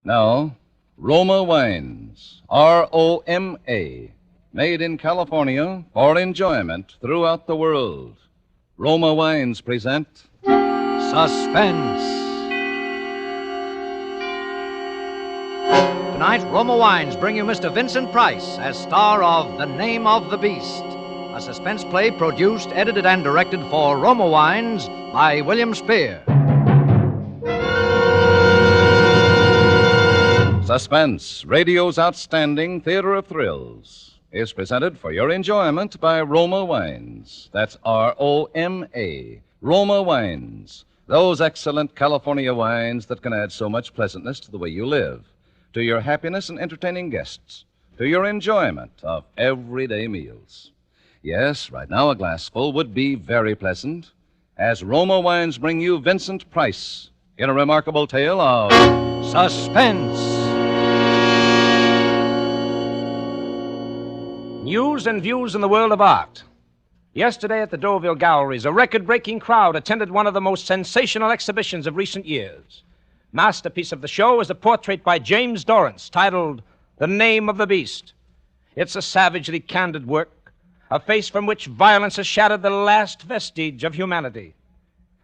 Now, Roma Wines, Roma, made in California for enjoyment throughout the world. Roma Wines present Suspense. Tonight, Roma Wines bring you Mr. Vincent Price as star of The Name of the Beast, a suspense play produced, edited, and directed for Roma Wines by William Spear. Suspense, radio's outstanding theater of thrills, is presented for your enjoyment by Roma Wines. That's Roma, Roma Wines. Those excellent California wines that can add so much pleasantness to the way you live, to your happiness in entertaining guests, to your enjoyment of everyday meals. Yes, right now a glassful would be very pleasant, as Roma Wines bring you Vincent Price in a remarkable tale of Suspense. News and views in the world of art. Yesterday at the Deauville Galleries, a record-breaking crowd attended one of the most sensational exhibitions of recent years. Masterpiece of the show is a portrait by James Dorrance titled The Name of the Beast. It's a savagely candid work, a face from which violence has shattered the last vestige of humanity.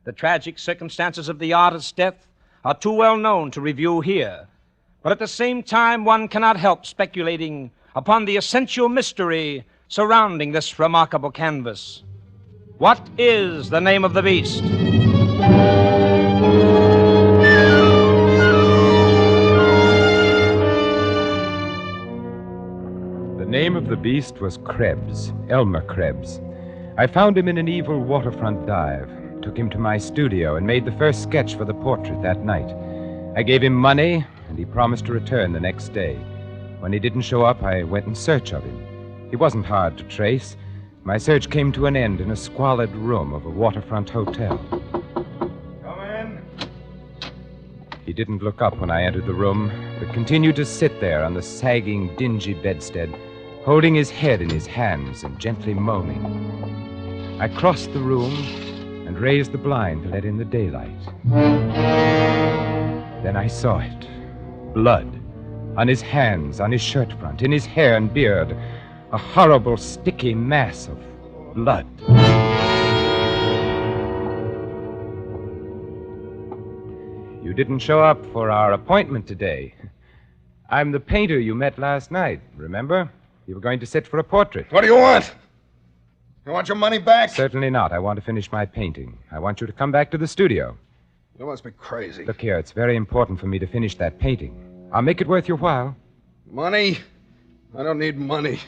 The tragic circumstances of the artist's death are too well known to review here, but at the same time one cannot help speculating upon the essential mystery surrounding this remarkable canvas. What is the name of the beast? The name of the beast was Krebs, Elmer Krebs. I found him in an evil waterfront dive, took him to my studio, and made the first sketch for the portrait that night. I gave him money, and he promised to return the next day. When he didn't show up, I went in search of him. He wasn't hard to trace. My search came to an end in a squalid room of a waterfront hotel. Come in. He didn't look up when I entered the room, but continued to sit there on the sagging, dingy bedstead, holding his head in his hands and gently moaning. I crossed the room and raised the blind to let in the daylight. Then I saw it. Blood. On his hands, on his shirt front, in his hair and beard. A horrible, sticky mass of blood. You didn't show up for our appointment today. I'm the painter you met last night, remember? You were going to sit for a portrait. What do you want? You want your money back? Certainly not. I want to finish my painting. I want you to come back to the studio. You must be crazy. Look here, it's very important for me to finish that painting. I'll make it worth your while. Money? I don't need money.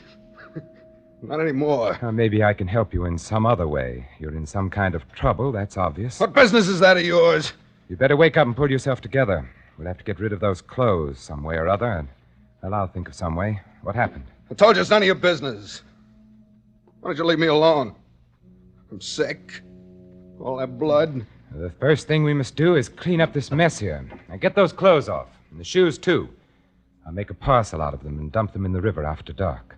Not anymore. Maybe I can help you in some other way. You're in some kind of trouble, that's obvious. What business is that of yours? You better wake up and pull yourself together. We'll have to get rid of those clothes some way or other, and well, I'll think of some way. What happened? I told you it's none of your business. Why don't you leave me alone? I'm sick. All that blood. The first thing we must do is clean up this mess here. Now get those clothes off, and the shoes, too. I'll make a parcel out of them and dump them in the river after dark.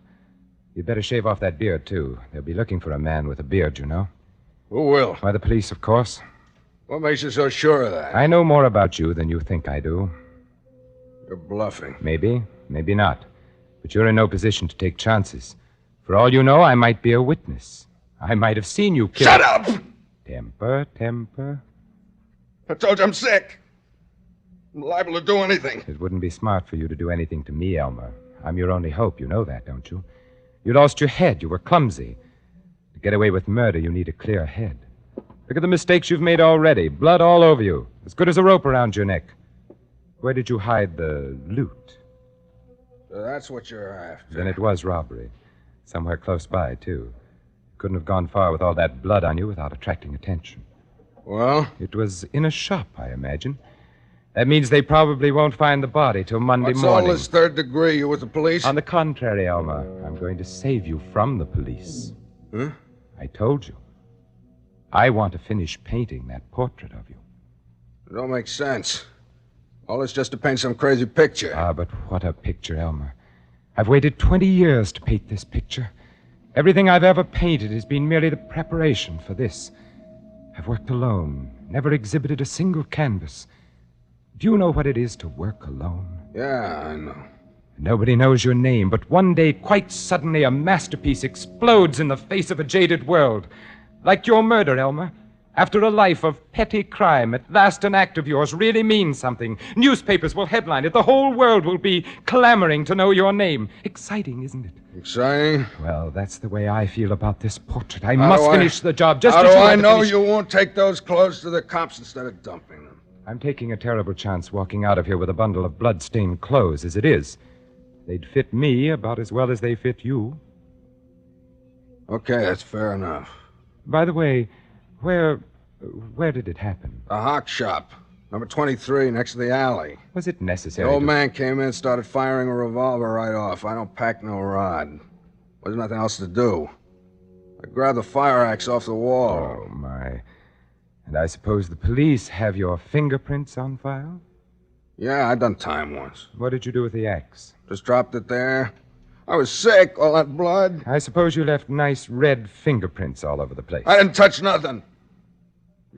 You'd better shave off that beard, too. They'll be looking for a man with a beard, you know. Who will? Why, the police, of course. What makes you so sure of that? I know more about you than you think I do. You're bluffing. Maybe, maybe not. But you're in no position to take chances. For all you know, I might be a witness. I might have seen you kill... Shut up! Temper. I told you I'm sick. I'm liable to do anything. It wouldn't be smart for you to do anything to me, Elmer. I'm your only hope. You know that, don't you? You lost your head. You were clumsy. To get away with murder, you need a clear head. Look at the mistakes you've made already. Blood all over you. As good as a rope around your neck. Where did you hide the loot? So that's what you're after. Then it was robbery. Somewhere close by, too. Couldn't have gone far with all that blood on you without attracting attention. Well? It was in a shop, I imagine. That means they probably won't find the body till Monday What's morning. all this third degree? You with the police? On the contrary, Elmer, I'm going to save you from the police. Huh? I told you. I want to finish painting that portrait of you. It don't make sense. All this just to paint some crazy picture. Ah, but what a picture, Elmer. I've waited 20 years to paint this picture. Everything I've ever painted has been merely the preparation for this. I've worked alone, never exhibited a single canvas. Do you know what it is to work alone? Yeah, I know. Nobody knows your name, but one day, quite suddenly, a masterpiece explodes in the face of a jaded world. Like your murder, Elmer. After a life of petty crime, at last an act of yours really means something. Newspapers will headline it. The whole world will be clamoring to know your name. Exciting, isn't it? Exciting? Well, that's the way I feel about this portrait. I must finish the job just How as do you I had to know finish... you won't take those clothes to the cops instead of dumping them? I'm taking a terrible chance walking out of here with a bundle of blood-stained clothes as it is. They'd fit me about as well as they fit you. Okay, that's fair enough. By the way, where did it happen? The Hawk Shop, number 23, next to the alley. Was it The necessary old man came in, started firing a revolver right off. I don't pack no rod. Wasn't nothing else to do. I grabbed the fire axe off the wall. Oh, my. And I suppose the police have your fingerprints on file? Yeah, I done time once. What did you do with the axe? Just dropped it there. I was sick, all that blood. I suppose you left nice red fingerprints all over the place. I didn't touch nothing.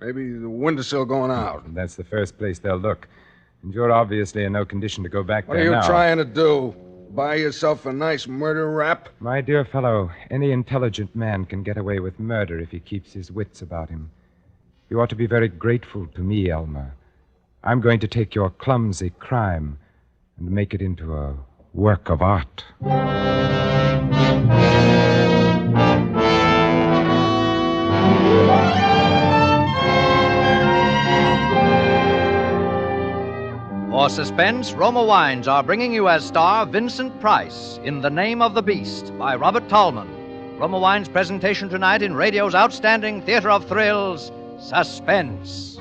Maybe the windowsill going out. That's the first place they'll look. And you're obviously in no condition to go back What there are you now. trying to do? Buy yourself a nice murder rap? My dear fellow, any intelligent man can get away with murder if he keeps his wits about him. You ought to be very grateful to me, Elmer. I'm going to take your clumsy crime and make it into a work of art. For suspense, Roma Wines are bringing you as star Vincent Price in The Name of the Beast by Robert Tallman. Roma Wines' presentation tonight in radio's outstanding theater of thrills, Suspense.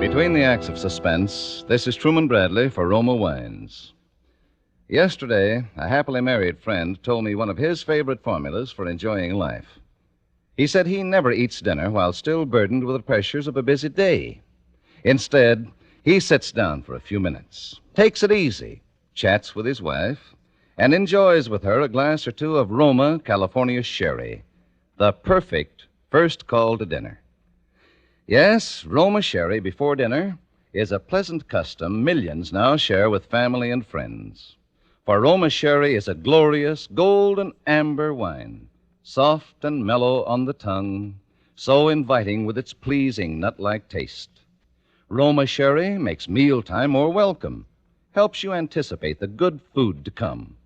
Between the acts of suspense, this is Truman Bradley for Roma Wines. Yesterday, a happily married friend told me one of his favorite formulas for enjoying life. He said he never eats dinner while still burdened with the pressures of a busy day. Instead, he sits down for a few minutes, takes it easy, chats with his wife, and enjoys with her a glass or two of Roma California sherry, the perfect first call to dinner. Yes, Roma sherry before dinner is a pleasant custom millions now share with family and friends. For Roma sherry is a glorious golden amber wine, soft and mellow on the tongue, so inviting with its pleasing nut-like taste. Roma sherry makes mealtime more welcome, helps you anticipate the good food to come.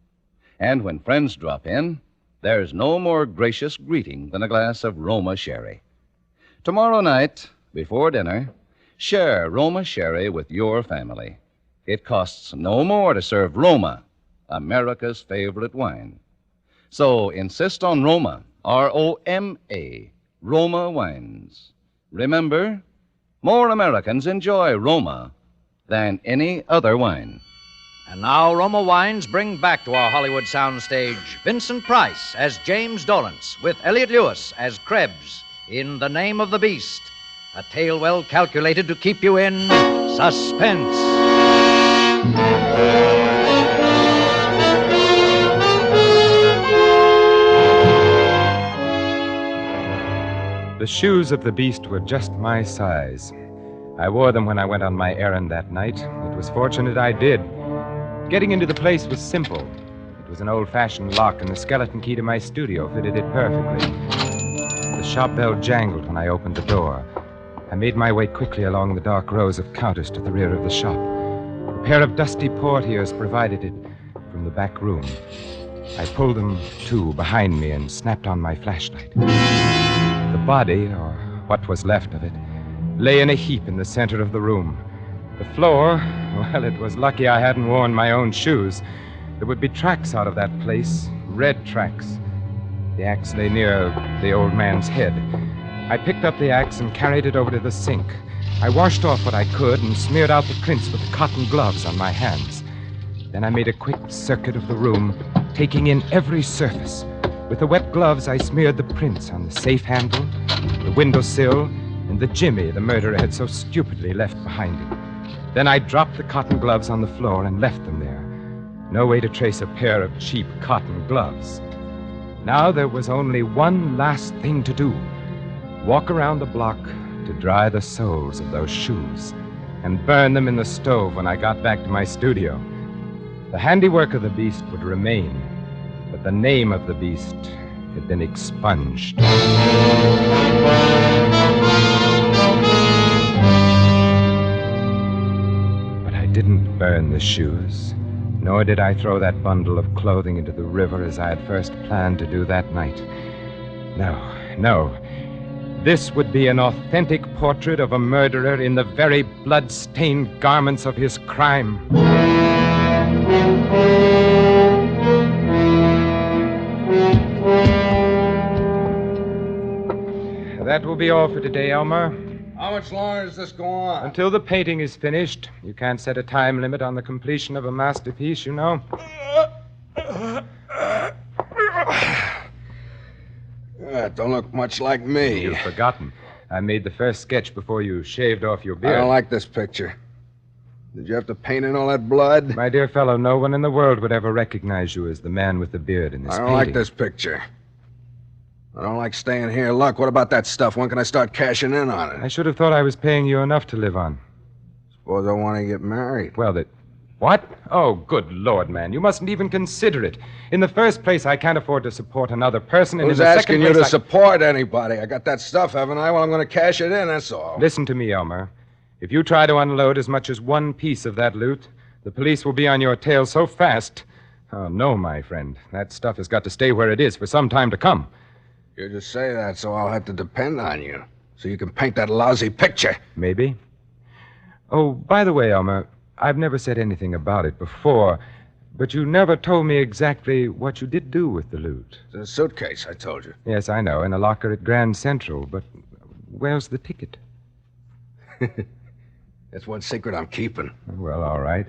And when friends drop in, there's no more gracious greeting than a glass of Roma sherry. Tomorrow night, before dinner, share Roma sherry with your family. It costs no more to serve Roma, America's favorite wine. So insist on Roma, R-O-M-A, Roma Wines. Remember, more Americans enjoy Roma than any other wine. And now Roma Wines bring back to our Hollywood soundstage Vincent Price as James Dorrance with Elliot Lewis as Krebs in The Name of the Beast, a tale well calculated to keep you in suspense. The shoes of the beast were just my size. I wore them when I went on my errand that night. It was fortunate I did. Getting into the place was simple. It was an old-fashioned lock, and the skeleton key to my studio fitted it perfectly. The shop bell jangled when I opened the door. I made my way quickly along the dark rows of counters to the rear of the shop. A pair of dusty portieres provided it from the back room. I pulled them to behind me and snapped on my flashlight. The body, or what was left of it, lay in a heap in the center of the room. The floor, well, it was lucky I hadn't worn my own shoes. There would be tracks out of that place, red tracks. The axe lay near the old man's head. I picked up the axe and carried it over to the sink. I washed off what I could and smeared out the prints with the cotton gloves on my hands. Then I made a quick circuit of the room, taking in every surface. With the wet gloves, I smeared the prints on the safe handle, the windowsill, and the jimmy the murderer had so stupidly left behind him. Then I dropped the cotton gloves on the floor and left them there. No way to trace a pair of cheap cotton gloves. Now there was only one last thing to do. walk around the block to dry the soles of those shoes and burn them in the stove when I got back to my studio. The handiwork of the beast would remain, but the name of the beast had been expunged. But I didn't burn the shoes, nor did I throw that bundle of clothing into the river as I had first planned to do that night. No. This would be an authentic portrait of a murderer in the very blood-stained garments of his crime. That will be all for today, Elmer. How much longer does this go on? Until the painting is finished. You can't set a time limit on the completion of a masterpiece, you know. Don't look much like me. You've forgotten. I made the first sketch before you shaved off your beard. I don't like this picture. Did you have to paint in all that blood? My dear fellow, no one in the world would ever recognize you as the man with the beard in this I painting. don't like this picture. I don't like staying here. Look, what about that stuff? When can I start cashing in on it? I should have thought I was paying you enough to live on. Suppose I want to get married. Well, What? Oh, good Lord, man. You mustn't even consider it. In the first place, I can't afford to support another person. And Who's in the asking second you place, to support anybody? I got that stuff, haven't I? Well, I'm going to cash it in, that's all. Listen to me, Elmer. If you try to unload as much as one piece of that loot, the police will be on your tail so fast. Oh, no, my friend. That stuff has got to stay where it is for some time to come. You just say that, so I'll have to depend on you. So you can paint that lousy picture. Maybe. Oh, by the way, Elmer, I've never said anything about it before, but you never told me exactly what you did do with the loot. It's in a suitcase, I told you. Yes, I know, in a locker at Grand Central, but where's the ticket? That's one secret I'm keeping. Well, all right.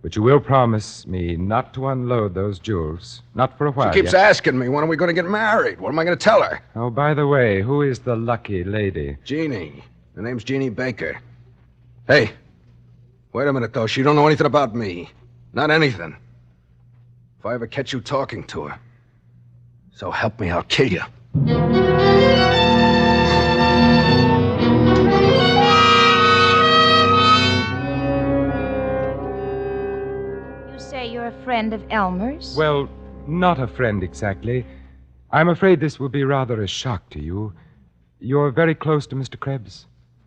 But you will promise me not to unload those jewels. Not for a while. She keeps asking me, when are we going to get married? What am I going to tell her? Oh, by the way, who is the lucky lady? Jeannie. Her name's Jeannie Baker. Hey, wait a minute, though. She don't know anything about me. Not anything. If I ever catch you talking to her, so help me, I'll kill you. You say you're a friend of Elmer's? Well, not a friend exactly. I'm afraid this will be rather a shock to you. You're very close to Mr. Krebs.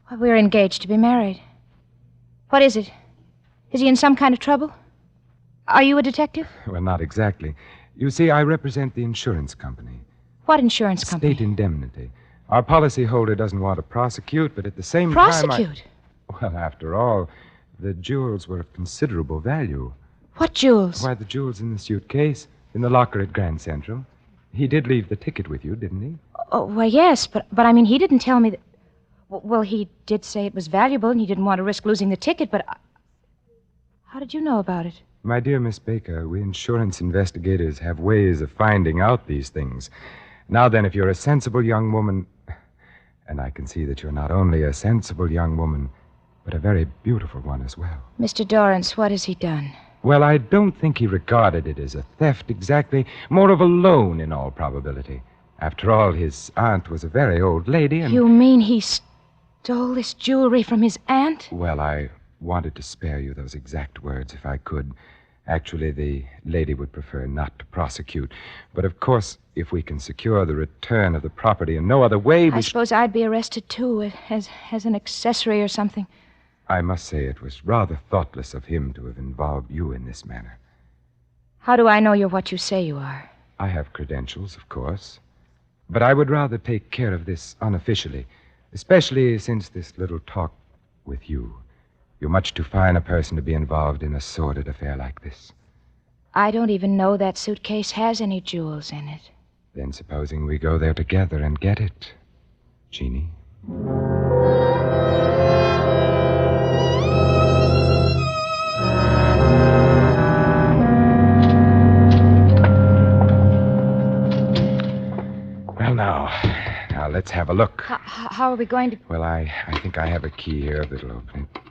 Well, we're engaged to be married. What is it? Is he in some kind of trouble? Are you a detective? Well, not exactly. You see, I represent the insurance company. What insurance company? State indemnity. Our policyholder doesn't want to prosecute, but at the same Prosecute? time... Well, after all, the jewels were of considerable value. What jewels? Why, the jewels in the suitcase, in the locker at Grand Central. He did leave the ticket with you, didn't he? Oh, well, yes, but I mean, he didn't tell me that... Well, he did say it was valuable and he didn't want to risk losing the ticket, but... How did you know about it? My dear Miss Baker, we insurance investigators have ways of finding out these things. Now then, if you're a sensible young woman... And I can see that you're not only a sensible young woman, but a very beautiful one as well. Mr. Dorrance, what has he done? Well, I don't think he regarded it as a theft exactly. More of a loan, in all probability. After all, his aunt was a very old lady, and... You mean he stole this jewelry from his aunt? Well, I wanted to spare you those exact words if I could. Actually, the lady would prefer not to prosecute. But, of course, if we can secure the return of the property in no other way... I suppose I'd be arrested, too, as an accessory or something. I must say it was rather thoughtless of him to have involved you in this manner. How do I know you're what you say you are? I have credentials, of course. But I would rather take care of this unofficially, especially since this little talk with you. You're much too fine a person to be involved in a sordid affair like this. I don't even know that suitcase has any jewels in it. Then supposing we go there together and get it, Jeannie? Well, now let's have a look. How are we going to... Well, I think I have a key here that'll open it.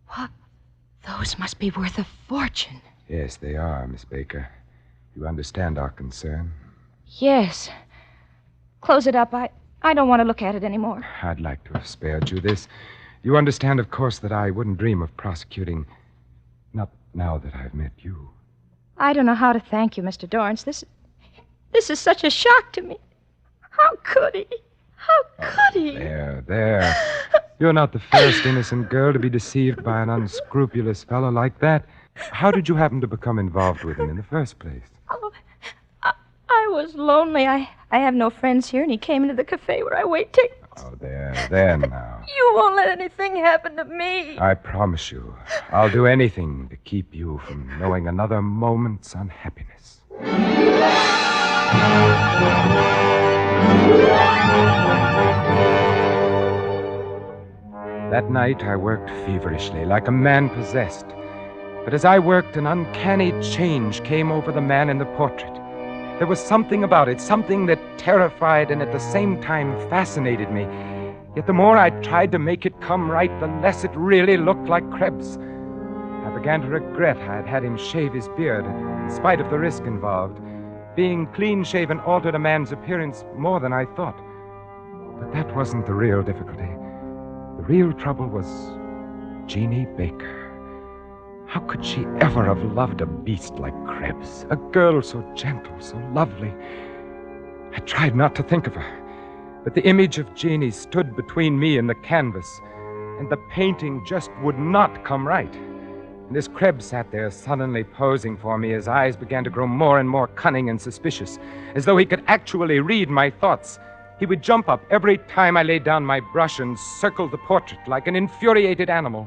What? Those must be worth a fortune. Yes, they are, Miss Baker. You understand our concern? Yes. Close it up. I don't want to look at it anymore. I'd like to have spared you this. You understand, of course, that I wouldn't dream of prosecuting. Not now that I've met you. I don't know how to thank you, Mr. Dorrance. This is such a shock to me. How could he? How could he? There. You're not the first innocent girl to be deceived by an unscrupulous fellow like that. How did you happen to become involved with him in the first place? Oh, I was lonely. I have no friends here, and he came into the cafe where I wait tables. Oh, there now. You won't let anything happen to me. I promise you, I'll do anything to keep you from knowing another moment's unhappiness. That night, I worked feverishly, like a man possessed. But as I worked, an uncanny change came over the man in the portrait. There was something about it, something that terrified and at the same time fascinated me. Yet the more I tried to make it come right, the less it really looked like Krebs. I began to regret I had had him shave his beard, in spite of the risk involved. Being clean-shaven altered a man's appearance more than I thought. But that wasn't the real difficulty. The real trouble was Jeannie Baker. How could she ever have loved a beast like Krebs? A girl so gentle, so lovely. I tried not to think of her, but the image of Jeannie stood between me and the canvas, and the painting just would not come right. And as Krebs sat there sullenly posing for me, his eyes began to grow more and more cunning and suspicious, as though he could actually read my thoughts. He would jump up every time I laid down my brush and circle the portrait like an infuriated animal,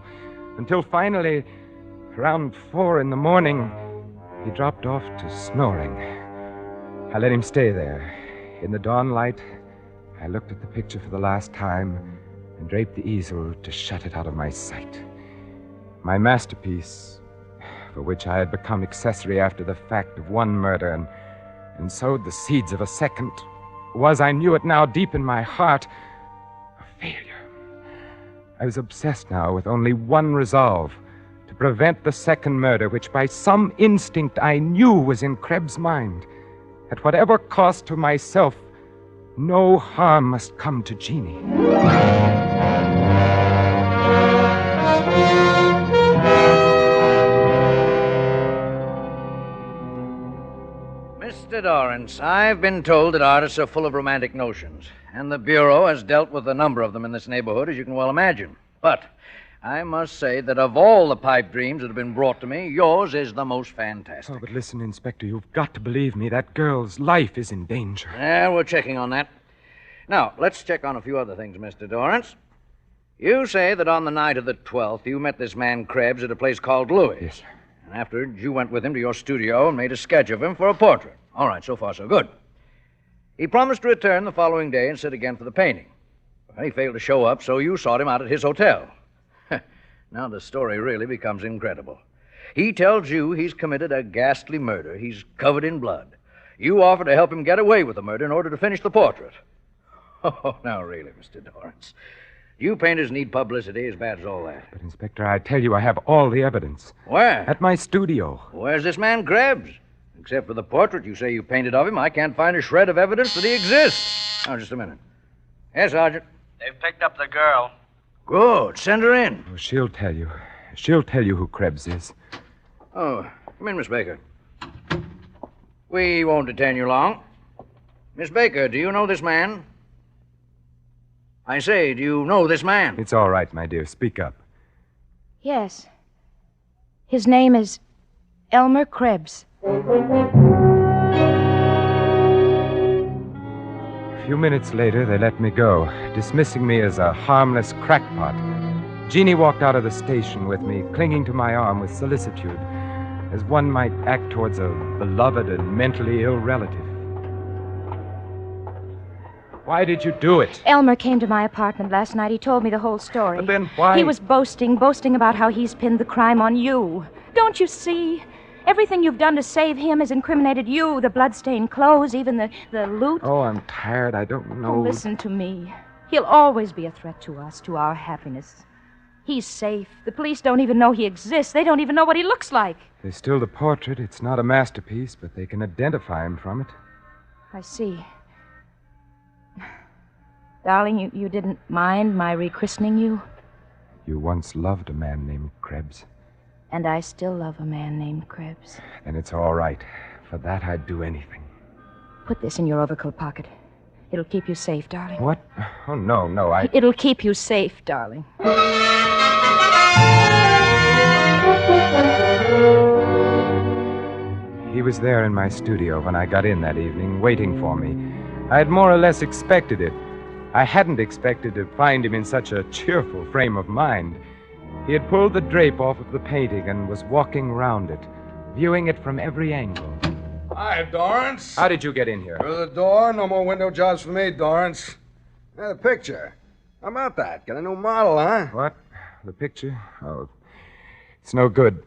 until finally, around 4 a.m, he dropped off to snoring. I let him stay there. In the dawn light, I looked at the picture for the last time and draped the easel to shut it out of my sight. My masterpiece, for which I had become accessory after the fact of one murder and sowed the seeds of a second, was, I knew it now deep in my heart, a failure. I was obsessed now with only one resolve: to prevent the second murder, which by some instinct I knew was in Krebs' mind. At whatever cost to myself, no harm must come to Jeannie. Mr. Dorrance, I've been told that artists are full of romantic notions, and the Bureau has dealt with a number of them in this neighborhood, as you can well imagine. But I must say that of all the pipe dreams that have been brought to me, yours is the most fantastic. Oh, but listen, Inspector, you've got to believe me. That girl's life is in danger. Yeah, we're checking on that. Now, let's check on a few other things, Mr. Dorrance. You say that on the night of the 12th, you met this man Krebs at a place called Louis. Yes, sir. And afterwards, you went with him to your studio and made a sketch of him for a portrait. All right, so far so good. He promised to return the following day and sit again for the painting. Well, he failed to show up, so you sought him out at his hotel. Now the story really becomes incredible. He tells you he's committed a ghastly murder. He's covered in blood. You offer to help him get away with the murder in order to finish the portrait. Oh, now really, Mr. Dorrance. You painters need publicity as bad as all that. But, Inspector, I tell you, I have all the evidence. Where? At my studio. Where's this man Krebs? Except for the portrait you say you painted of him, I can't find a shred of evidence that he exists. Now, just a minute. Yes, Sergeant? They've picked up the girl. Good. Send her in. Oh, she'll tell you. She'll tell you who Krebs is. Oh, come in, Miss Baker. We won't detain you long. Miss Baker, do you know this man? I say, do you know this man? It's all right, my dear. Speak up. Yes. His name is Elmer Krebs. A few minutes later, they let me go, dismissing me as a harmless crackpot. Jeannie walked out of the station with me, clinging to my arm with solicitude, as one might act towards a beloved and mentally ill relative. Why did you do it? Elmer came to my apartment last night. He told me the whole story. But then why? He was boasting about how he's pinned the crime on you. Don't you see? Everything you've done to save him has incriminated you. The blood-stained clothes, even the loot. Oh, I'm tired. I don't know. Oh, listen to me. He'll always be a threat to us, to our happiness. He's safe. The police don't even know he exists. They don't even know what he looks like. There's still the portrait. It's not a masterpiece, but they can identify him from it. I see. Darling, you didn't mind my rechristening you? You once loved a man named Krebs. And I still love a man named Krebs. And it's all right. For that, I'd do anything. Put this in your overcoat pocket. It'll keep you safe, darling. What? Oh, no, It'll keep you safe, darling. He was there in my studio when I got in that evening, waiting for me. I had more or less expected it. I hadn't expected to find him in such a cheerful frame of mind. He had pulled the drape off of the painting and was walking round it, viewing it from every angle. Hi, Dorrance. How did you get in here? Through the door. No more window jobs for me, Dorrance. Hey, the picture. How about that? Got a new model, huh? What? The picture? Oh, it's no good.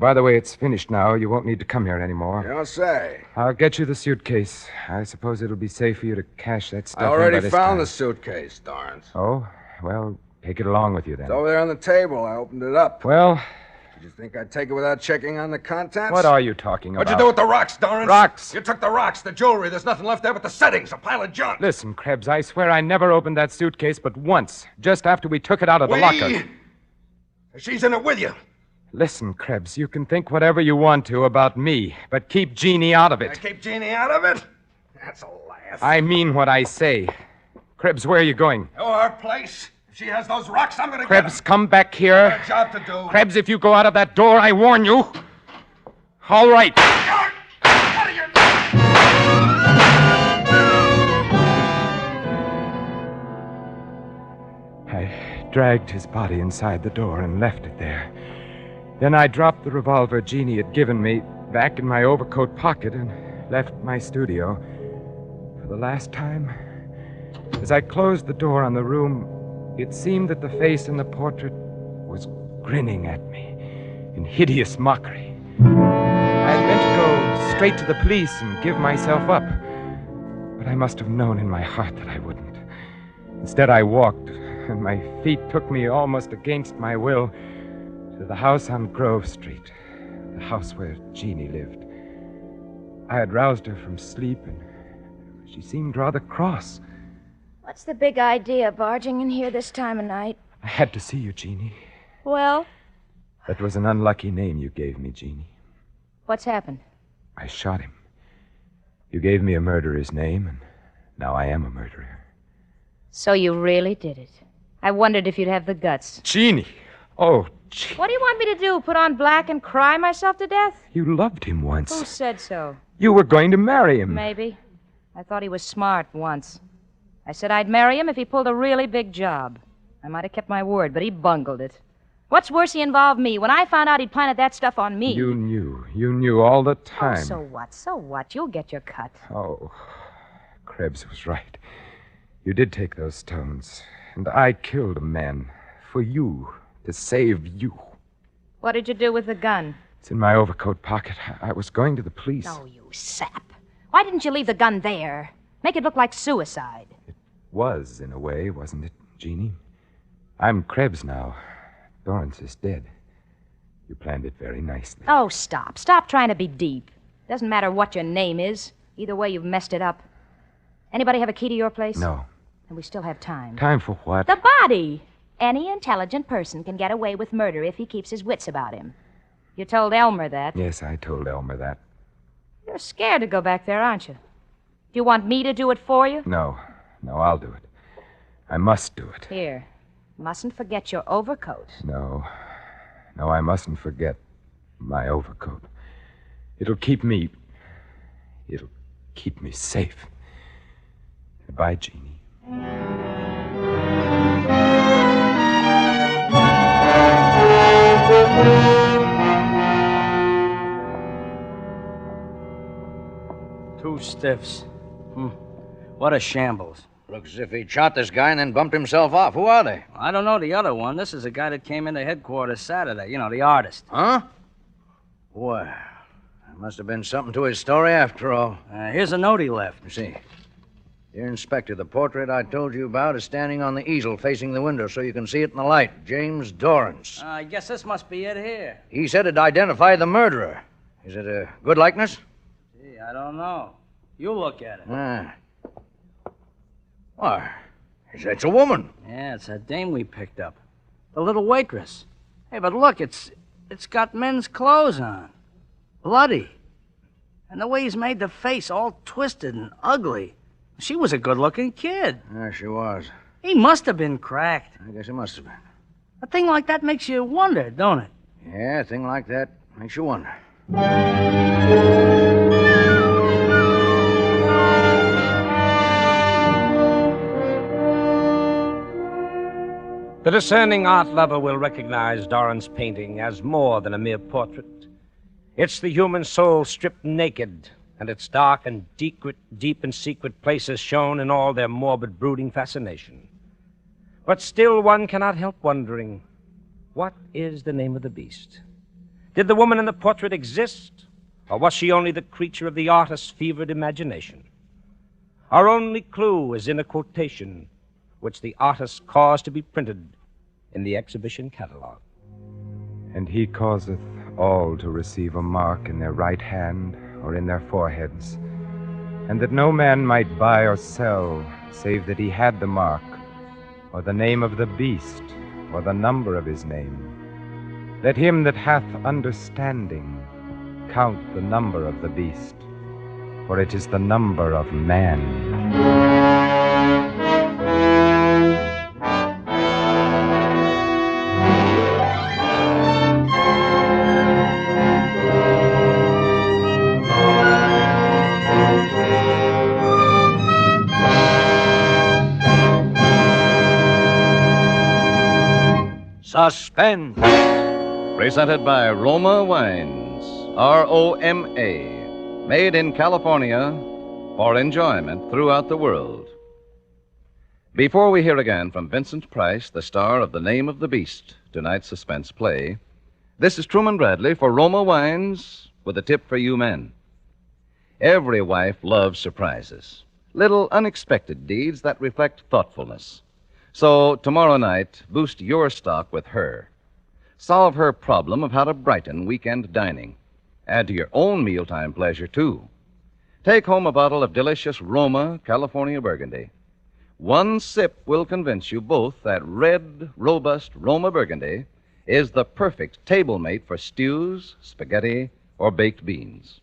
By the way, it's finished now. You won't need to come here anymore. You don't say. I'll get you the suitcase. I suppose it'll be safe for you to cash that stuff I in already by this found time. the suitcase, Dorrance. Oh? Well, take it along with you then. It's over there on the table. I opened it up. Well, Did you think I'd take it without checking on the contents? what are you talking about? What'd you do with the rocks, Dorrance? Rocks? You took the rocks, the jewelry. There's nothing left there but the settings, a pile of junk. Listen, Krebs, I swear I never opened that suitcase but once, just after we took it out of the locker. She's in it with you. Listen, Krebs, you can think whatever you want to about me, but keep Jeannie out of I it. keep Jeannie out of it? That's a laugh. I mean what I say. Krebs, where are you going? To her place. If she has those rocks, I'm gonna Krebs, get come back them. here. Got a job to do. Krebs, if you go out of that door, I warn you. All right. Out of here! I dragged his body inside the door and left it there. Then I dropped the revolver Jeannie had given me back in my overcoat pocket and left my studio. For the last time, as I closed the door on the room, it seemed that the face in the portrait was grinning at me in hideous mockery. I had meant to go straight to the police and give myself up, but I must have known in my heart that I wouldn't. Instead, I walked, and my feet took me almost against my will to the house on Grove Street, the house where Jeannie lived. I had roused her from sleep, and she seemed rather cross. What's the big idea barging in here this time of night? I had to see you, Jeannie. Well, That was an unlucky name you gave me, Jeannie. what's happened? I shot him. You gave me a murderer's name, and now I am a murderer. So you really did it. I wondered if you'd have the guts. Jeannie! Oh, Jeannie. What do you want me to do? Put on black and cry myself to death? You loved him once. Who said so? You were going to marry him. Maybe. I thought he was smart once. I said I'd marry him if he pulled a really big job. I might have kept my word, but he bungled it. What's worse, he involved me. When I found out he'd planted that stuff on me. You knew. You knew all the time. Oh, so what? So what? You'll get your cut. Oh, Krebs was right. You did take those stones, and I killed a man for you, to save you. What did you do with the gun? It's in my overcoat pocket. I was going to the police. Oh, you sap. Why didn't you leave the gun there? Make it look like suicide. Was, in a way, wasn't it, Jeannie? I'm Krebs now. Dorrance is dead. You planned it very nicely. Oh, stop. Stop trying to be deep. Doesn't matter what your name is. Either way, you've messed it up. Anybody have a key to your place? No. And we still have time. Time for what? The body. Any intelligent person can get away with murder if he keeps his wits about him. You told Elmer that. Yes, I told Elmer that. You're scared to go back there, aren't you? Do you want me to do it for you? No, I'll do it. I must do it. Here. Mustn't forget your overcoat. No, I mustn't forget my overcoat. It'll keep me safe. Goodbye, Jeannie. Two stiffs. What a shambles. Looks as if he shot this guy and then bumped himself off. Who are they? I don't know the other one. This is the guy that came into headquarters Saturday. You know, the artist. Huh? Well, there must have been something to his story after all. Here's a note he left. You see. Dear Inspector, the portrait I told you about is standing on the easel facing the window so you can see it in the light. James Dorrance. I guess this must be it here. He said it identified the murderer. Is it a good likeness? Gee, I don't know. You look at it. Why, it's a woman. Yeah, it's that dame we picked up. The little waitress. Hey, but look, it's got men's clothes on. Bloody. And the way he's made the face all twisted and ugly. She was a good-looking kid. Yeah, she was. He must have been cracked. I guess it must have been. A thing like that makes you wonder, don't it? Yeah, a thing like that makes you wonder. The discerning art lover will recognize Doran's painting as more than a mere portrait. It's the human soul stripped naked, and its dark and deep and secret places shown in all their morbid, brooding fascination. But still one cannot help wondering, what is the name of the beast? Did the woman in the portrait exist, or was she only the creature of the artist's fevered imagination? Our only clue is in a quotation which the artist caused to be printed in the exhibition catalog. And he causeth all to receive a mark in their right hand or in their foreheads, and that no man might buy or sell, save that he had the mark, or the name of the beast, or the number of his name. Let him that hath understanding count the number of the beast, for it is the number of man. Suspense. Presented by Roma Wines, ROMA, made in California for enjoyment throughout the world. Before we hear again from Vincent Price, the star of The Name of the Beast, tonight's suspense play, this is Truman Bradley for Roma Wines with a tip for you men. Every wife loves surprises, little unexpected deeds that reflect thoughtfulness. So, tomorrow night, boost your stock with her. Solve her problem of how to brighten weekend dining. Add to your own mealtime pleasure, too. Take home a bottle of delicious Roma California Burgundy. One sip will convince you both that red, robust Roma Burgundy is the perfect table mate for stews, spaghetti, or baked beans.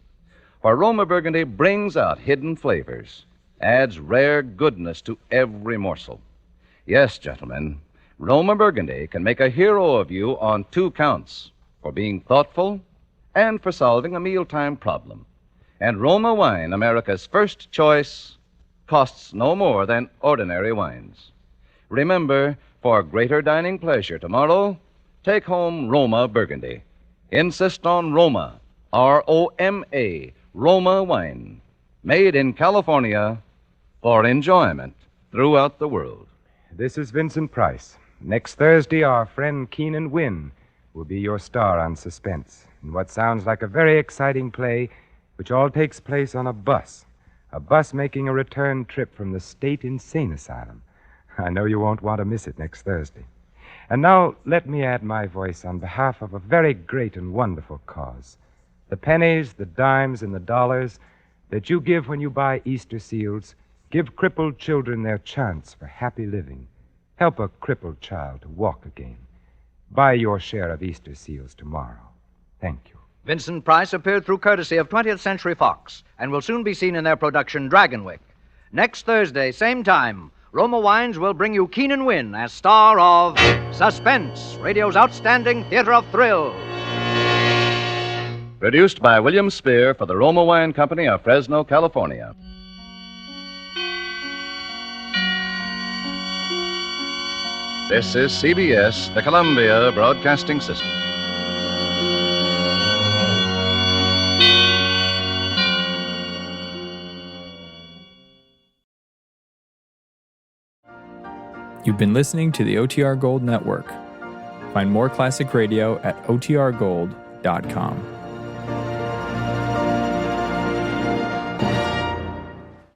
For Roma Burgundy brings out hidden flavors, adds rare goodness to every morsel. Yes, gentlemen, Roma Burgundy can make a hero of you on 2 counts, for being thoughtful and for solving a mealtime problem. And Roma Wine, America's first choice, costs no more than ordinary wines. Remember, for greater dining pleasure tomorrow, take home Roma Burgundy. Insist on Roma, ROMA, Roma Wine, made in California for enjoyment throughout the world. This is Vincent Price. Next Thursday, our friend Keenan Wynn will be your star on Suspense in what sounds like a very exciting play, which all takes place on a bus making a return trip from the State Insane Asylum. I know you won't want to miss it next Thursday. And now, let me add my voice on behalf of a very great and wonderful cause. The pennies, the dimes, and the dollars that you give when you buy Easter seals give crippled children their chance for happy living. Help a crippled child to walk again. Buy your share of Easter seals tomorrow. Thank you. Vincent Price appeared through courtesy of 20th Century Fox and will soon be seen in their production Dragonwick. Next Thursday, same time, Roma Wines will bring you Keenan Wynn as star of Suspense, radio's outstanding theater of thrills. Produced by William Spear for the Roma Wine Company of Fresno, California. This is CBS, the Columbia Broadcasting System. You've been listening to the OTR Gold Network. Find more classic radio at otrgold.com.